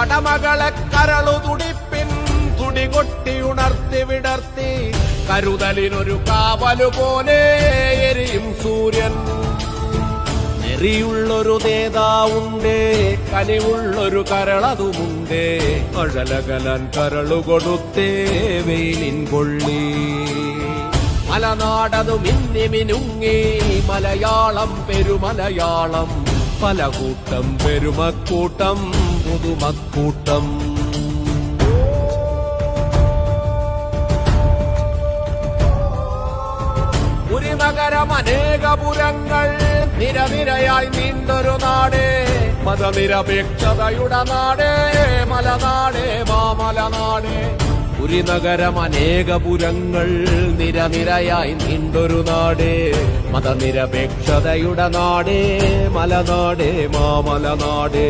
കടമകളെ കരളു തുടിപ്പിൻ തുടികൊട്ടി ഉണർത്തി വിടർത്തി കരുതലിനൊരു കാവലു പോലെ എരിയും സൂര്യൻ. നെറിയുള്ളൊരു നേതാവുണ്ടേ, കനിവുള്ളൊരു കരളതുമുണ്ടേ, അഴലകലാൻ കരളു കൊടുത്തേ വെയിലിൻ കൊള്ളി. മലനാടതു മിന്നി മിനുങ്ങി മലയാളം പെരുമലയാളം, പല കൂട്ടം പെരുമക്കൂട്ടം പുതുമക്കൂട്ടം. ഒരു നഗരം അനേകപുരങ്ങൾ നിരനിരയായി നീണ്ടൊരു നാടേ, മതനിരപേക്ഷതയുടെ നാടേ, മലനാടേ മാമലനാടേ. ഒരു നഗരം അനേകപുരങ്ങൾ നിരനിരയായി നീണ്ടൊരു നാടേ, മതനിരപേക്ഷതയുടെ നാടേ, മലനാടേ മാമലനാടേ.